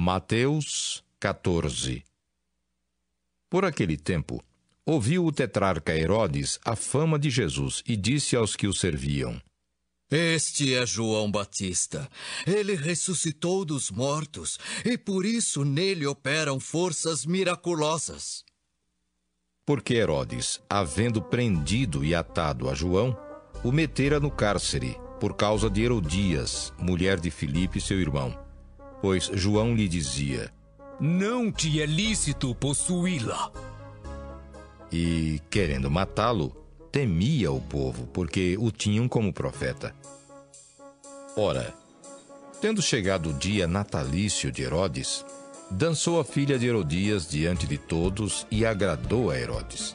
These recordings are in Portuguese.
Mateus 14. Por aquele tempo, ouviu o tetrarca Herodes a fama de Jesus e disse aos que o serviam: Este é João Batista. Ele ressuscitou dos mortos e por isso nele operam forças miraculosas. Porque Herodes, havendo prendido e atado a João, o metera no cárcere, por causa de Herodias, mulher de Filipe, seu irmão. Pois João lhe dizia: Não te é lícito possuí-la. E, querendo matá-lo, temia o povo, porque o tinham como profeta. Ora, tendo chegado o dia natalício de Herodes, dançou a filha de Herodias diante de todos e agradou a Herodes.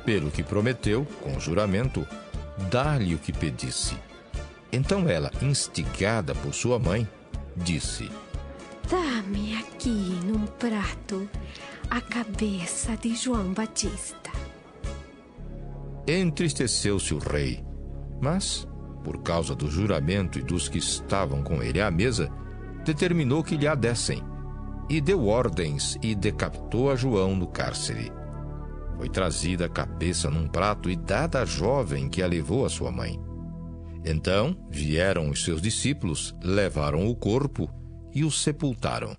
Pelo que prometeu, com juramento, dar-lhe o que pedisse. Então ela, instigada por sua mãe, disse: Dá-me aqui num prato a cabeça de João Batista. Entristeceu-se o rei, mas, por causa do juramento e dos que estavam com ele à mesa, determinou que lhe a dessem, e deu ordens e decapitou a João no cárcere. Foi trazida a cabeça num prato e dada à jovem que a levou à sua mãe. Então vieram os seus discípulos, levaram o corpo e o sepultaram.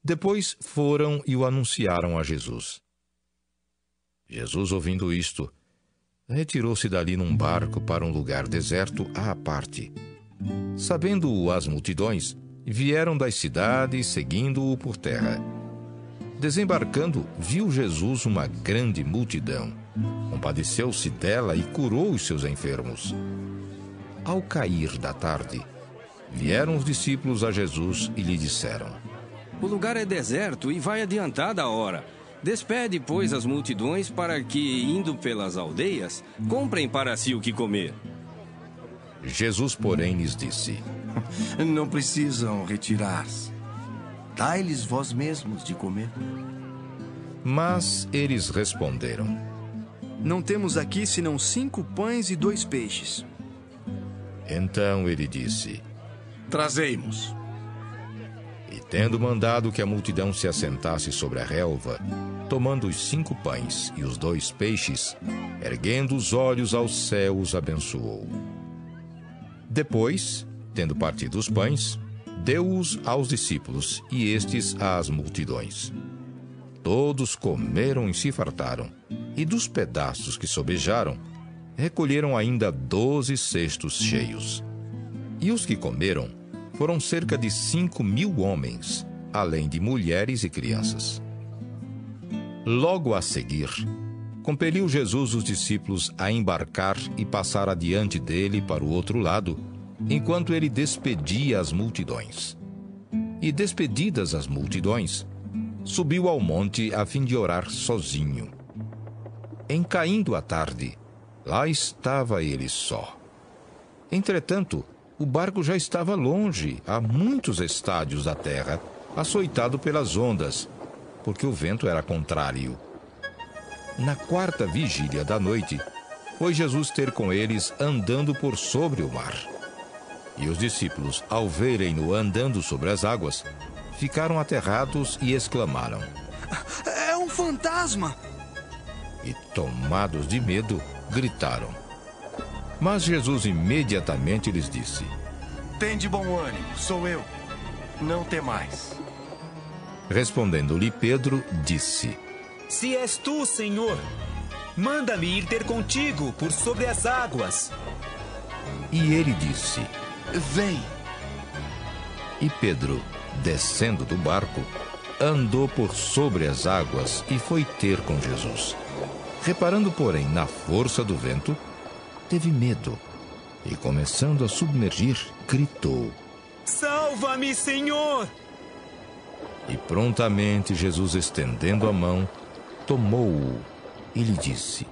Depois foram e o anunciaram a Jesus. Jesus, ouvindo isto, retirou-se dali num barco para um lugar deserto à parte. Sabendo-o as multidões, vieram das cidades seguindo-o por terra. Desembarcando, viu Jesus uma grande multidão. Compadeceu-se dela e curou os seus enfermos. Ao cair da tarde, vieram os discípulos a Jesus e lhe disseram: O lugar é deserto e vai adiantada a hora. Despede, pois, as multidões para que, indo pelas aldeias, comprem para si o que comer. Jesus, porém, lhes disse: Não precisam retirar-se. Dai-lhes vós mesmos de comer. Mas eles responderam: Não temos aqui senão 5 pães e 2 peixes. Então ele disse: Trazei-mos. E tendo mandado que a multidão se assentasse sobre a relva, tomando os 5 pães e os 2 peixes, erguendo os olhos ao céu, os abençoou. Depois, tendo partido os pães, deu-os aos discípulos e estes às multidões. Todos comeram e se fartaram, e dos pedaços que sobejaram, recolheram ainda 12 cestos cheios. E os que comeram foram cerca de 5.000 homens, além de mulheres e crianças. Logo a seguir, compeliu Jesus os discípulos a embarcar e passar adiante dele para o outro lado, enquanto ele despedia as multidões. E despedidas as multidões, subiu ao monte a fim de orar sozinho. Em caindo a tarde, lá estava ele só. Entretanto, o barco já estava longe, a muitos estádios da terra, açoitado pelas ondas, porque o vento era contrário. Na 4ª vigília da noite, foi Jesus ter com eles andando por sobre o mar. E os discípulos, ao verem-no andando sobre as águas, ficaram aterrados e exclamaram: É um fantasma! E, tomados de medo, gritaram. Mas Jesus imediatamente lhes disse: Tende bom ânimo, sou eu. Não temais. Respondendo-lhe Pedro, disse: Se és tu, Senhor, manda-me ir ter contigo por sobre as águas. E ele disse: Vem. E Pedro, descendo do barco, andou por sobre as águas e foi ter com Jesus. Reparando, porém, na força do vento, teve medo e, começando a submergir, gritou: Salva-me, Senhor! E prontamente Jesus, estendendo a mão, tomou-o e lhe disse: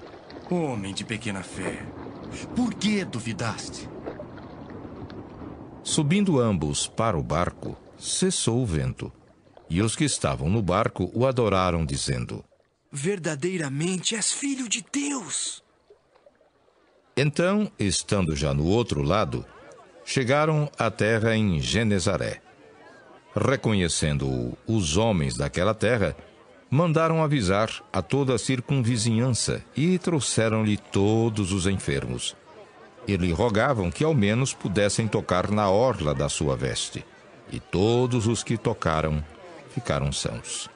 Homem de pequena fé, por que duvidaste? Subindo ambos para o barco, cessou o vento. E os que estavam no barco o adoraram, dizendo: Verdadeiramente és filho de Deus. Então, estando já no outro lado, chegaram à terra em Genezaré. Reconhecendo-o os homens daquela terra, mandaram avisar a toda a circunvizinhança e trouxeram-lhe todos os enfermos. E lhe rogavam que ao menos pudessem tocar na orla da sua veste. E todos os que tocaram ficaram sãos.